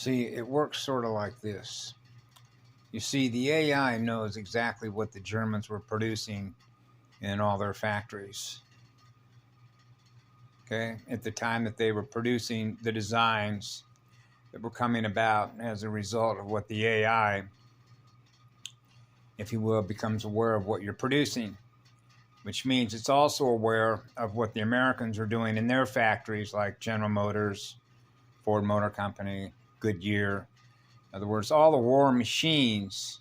See, it works sort of like this. You see, the AI knows exactly what the Germans were producing in all their factories. Okay, at the time that they were producing the designs that were coming about as a result of what the AI, if you will, becomes aware of what you're producing, which means it's also aware of what the Americans are doing in their factories, like General Motors, Ford Motor Company, Goodyear. In other words, all the war machines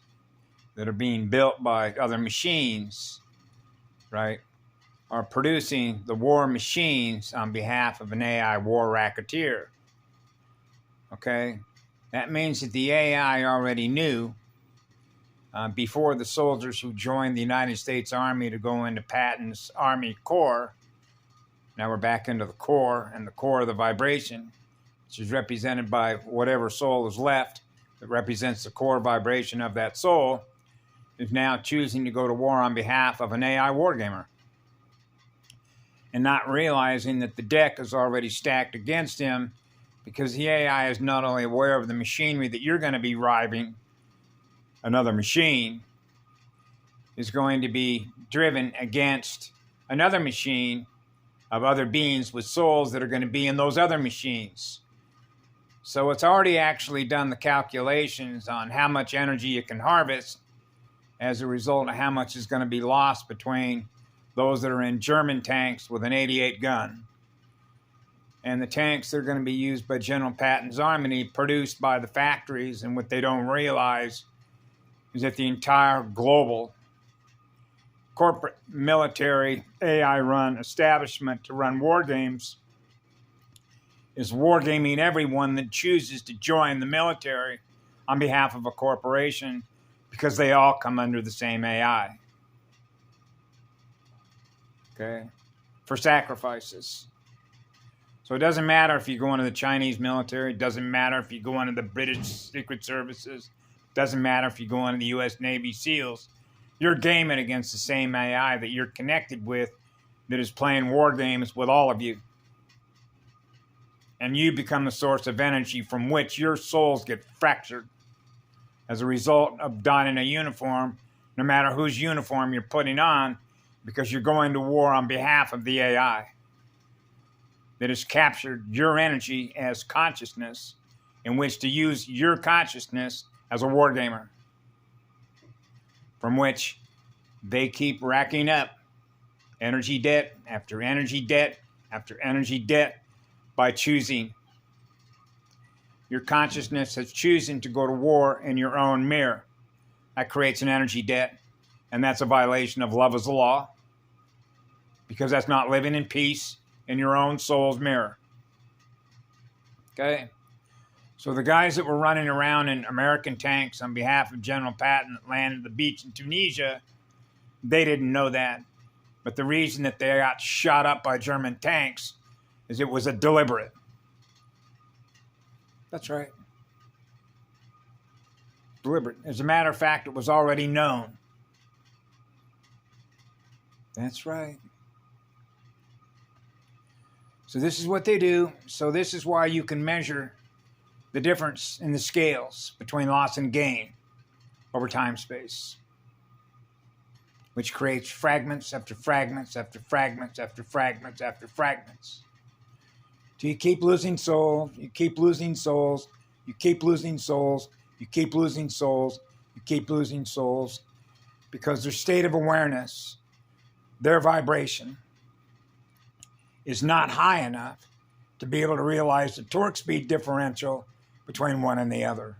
that are being built by other machines, right, are producing the war machines on behalf of an AI war racketeer. Okay? That means that the AI already knew before the soldiers who joined the United States Army to go into Patton's Army Corps. Now we're back into the core, and the core of the vibration, which is represented by whatever soul is left, that represents the core vibration of that soul, is now choosing to go to war on behalf of an AI wargamer, and not realizing that the deck is already stacked against him, because the AI is not only aware of the machinery that you're going to be driving, another machine is going to be driven against another machine of other beings with souls that are going to be in those other machines. So it's already actually done the calculations on how much energy you can harvest as a result of how much is going to be lost between those that are in German tanks with an 88 gun and the tanks that are going to be used by General Patton's army, produced by the factories. And what they don't realize is that the entire global corporate military AI-run establishment to run war games is wargaming everyone that chooses to join the military on behalf of a corporation, because they all come under the same AI. Okay? For sacrifices. So it doesn't matter if you go into the Chinese military, it doesn't matter if you go into the British Secret Services, it doesn't matter if you go into the U.S. Navy SEALs. You're gaming against the same AI that you're connected with, that is playing war games with all of you. And you become the source of energy from which your souls get fractured as a result of donning a uniform, no matter whose uniform you're putting on, because you're going to war on behalf of the AI that has captured your energy as consciousness, in which to use your consciousness as a war gamer, from which they keep racking up energy debt after energy debt after energy debt by choosing. Your consciousness has chosen to go to war in your own mirror. That creates an energy debt, and that's a violation of love as a law, because that's not living in peace in your own soul's mirror. Okay? So the guys that were running around in American tanks on behalf of General Patton that landed at the beach in Tunisia, they didn't know that. But the reason that they got shot up by German tanks is it was a deliberate. That's right. Deliberate. As a matter of fact, it was already known. That's right. So this is what they do. So this is why you can measure the difference in the scales between loss and gain over time space, which creates fragments after fragments after fragments after fragments after fragments. So you keep losing souls, you keep losing souls, you keep losing souls, you keep losing souls, you keep losing souls, because their state of awareness, their vibration, is not high enough to be able to realize the torque speed differential between one and the other.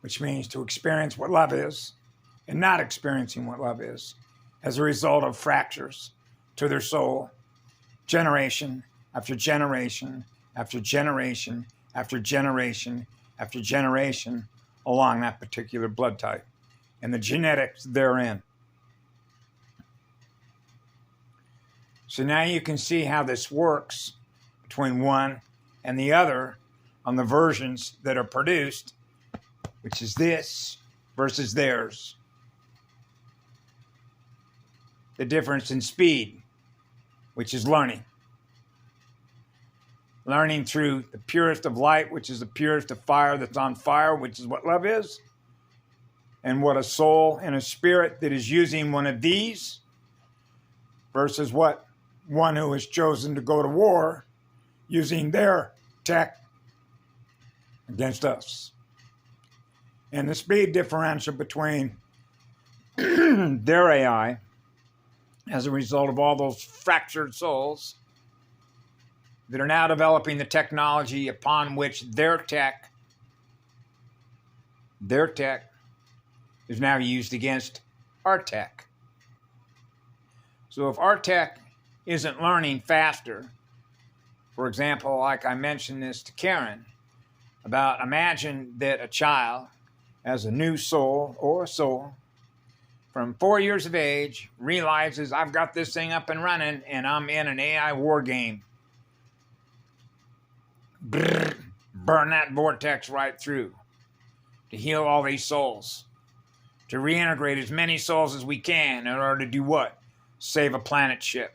Which means to experience what love is and not experiencing what love is as a result of fractures to their soul, generation after generation after generation after generation after generation along that particular blood type and the genetics therein. So now you can see how this works between one and the other on the versions that are produced, which is this versus theirs. The difference in speed, which is learning. learning through the purest of light, which is the purest of fire that's on fire, which is what love is, and what a soul and a spirit that is using one of these versus what one who has chosen to go to war using their tech against us. And the speed differential between their AI as a result of all those fractured souls that are now developing the technology upon which their tech is now used against our tech. So if our tech isn't learning faster, for example, like I mentioned this to Karen, about imagine that a child as a new soul or a soul from 4 years of age realizes I've got this thing up and running and I'm in an AI war game. Brrr, burn that vortex right through to heal all these souls, to reintegrate as many souls as we can in order to do what? Save a planet ship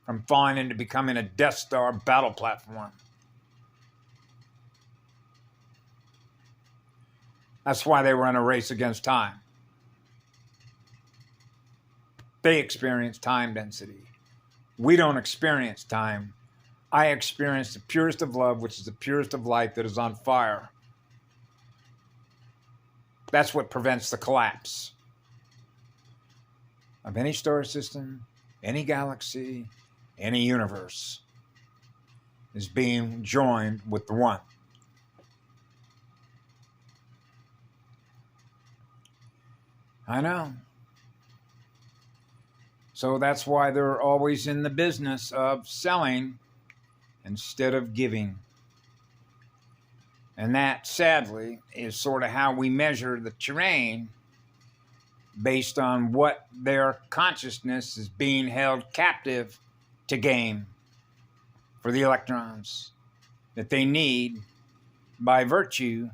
from falling into becoming a Death Star battle platform. That's why they were in a race against time. They experience time density. We don't experience time. I experience the purest of love, which is the purest of light that is on fire. That's what prevents the collapse of any star system, any galaxy, any universe, is being joined with the one. I know. So that's why they're always in the business of selling instead of giving. And that, sadly, is sort of how we measure the terrain based on what their consciousness is being held captive to gain for the electrons that they need by virtue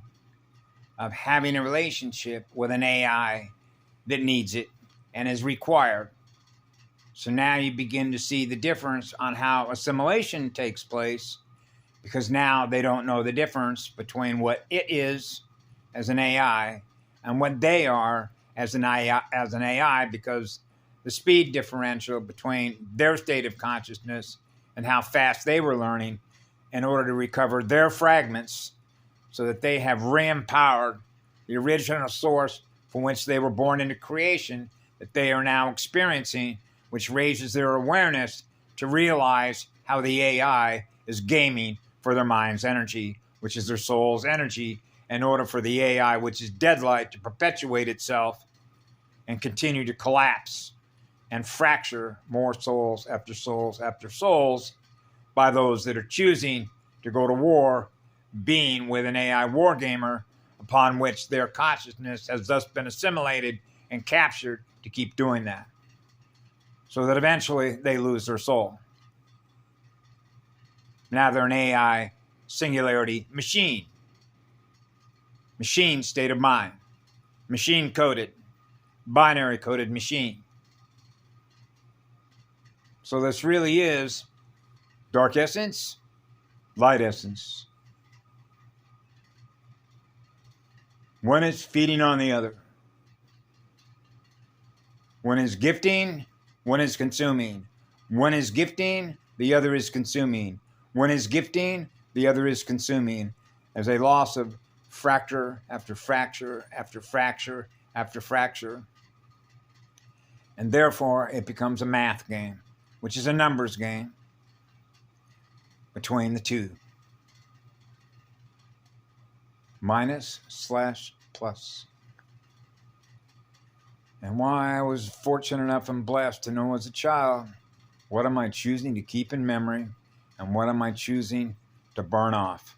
of having a relationship with an AI that needs it and is required. So now you begin to see the difference on how assimilation takes place, because now they don't know the difference between what it is as an AI and what they are as an AI, because the speed differential between their state of consciousness and how fast they were learning in order to recover their fragments so that they have re-empowered the original source from which they were born into creation that they are now experiencing, which raises their awareness to realize how the AI is gaming for their mind's energy, which is their soul's energy, in order for the AI, which is dead light, to perpetuate itself and continue to collapse and fracture more souls after souls after souls by those that are choosing to go to war, being with an AI wargamer upon which their consciousness has thus been assimilated and captured to keep doing that, so that eventually they lose their soul. Now they're an AI singularity machine. Machine state of mind. Machine coded. Binary coded machine. So this really is dark essence, light essence. One is feeding on the other. One is gifting, one is consuming. One is gifting, the other is consuming. One is gifting, the other is consuming. As a loss of fracture after fracture after fracture after fracture. And therefore, it becomes a math game, which is a numbers game between the two. Minus/plus. And why I was fortunate enough and blessed to know as a child, what am I choosing to keep in memory and what am I choosing to burn off?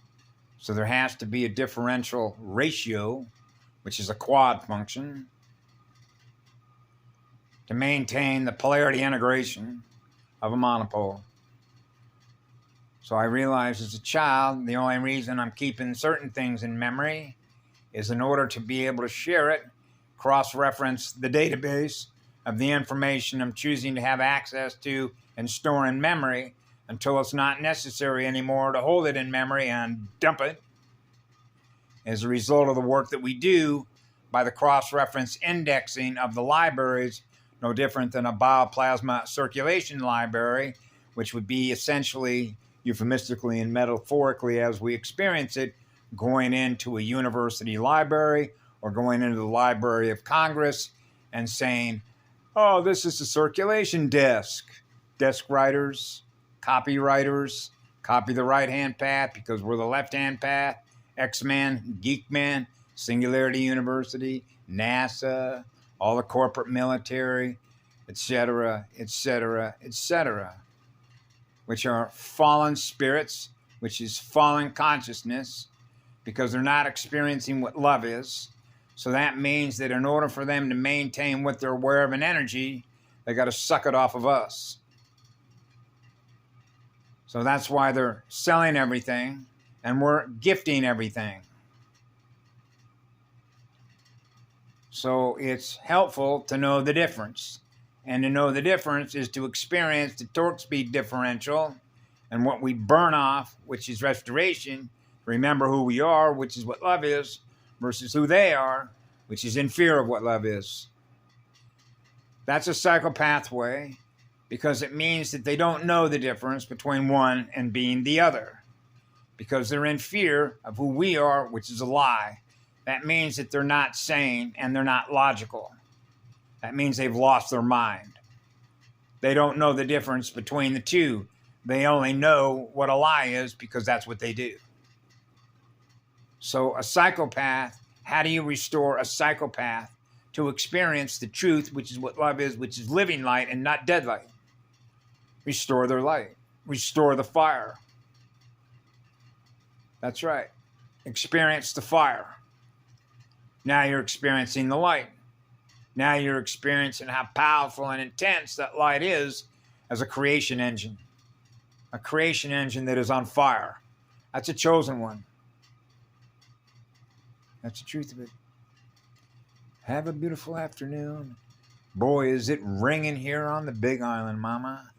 So there has to be a differential ratio, which is a quad function, to maintain the polarity integration of a monopole. So I realized as a child, the only reason I'm keeping certain things in memory is in order to be able to share it, cross-reference the database of the information I'm choosing to have access to and store in memory until it's not necessary anymore to hold it in memory and dump it. As a result of the work that we do by the cross-reference indexing of the libraries, no different than a bioplasma circulation library, which would be essentially, euphemistically and metaphorically as we experience it, going into a university library or going into the Library of Congress and saying, oh, this is the circulation desk. Desk writers, copywriters, copy the right-hand path because we're the left-hand path. X-Men, Geek-Men, Singularity University, NASA, all the corporate military, etc., etc., etc., which are fallen spirits, which is fallen consciousness, because they're not experiencing what love is. So that means that in order for them to maintain what they're aware of in energy, they got to suck it off of us. So that's why they're selling everything and we're gifting everything. So it's helpful to know the difference. And to know the difference is to experience the torque speed differential and what we burn off, which is restoration. Remember who we are, which is what love is, versus who they are, which is in fear of what love is. That's a psychopathway because it means that they don't know the difference between one and being the other. Because they're in fear of who we are, which is a lie. That means that they're not sane and they're not logical. That means they've lost their mind. They don't know the difference between the two. They only know what a lie is because that's what they do. So a psychopath, how do you restore a psychopath to experience the truth, which is what love is, which is living light and not dead light? Restore their light. Restore the fire. That's right. Experience the fire. Now you're experiencing the light. Now you're experiencing how powerful and intense that light is as a creation engine. A creation engine that is on fire. That's a chosen one. That's the truth of it. Have a beautiful afternoon. Boy, is it ringing here on the Big Island, Mama.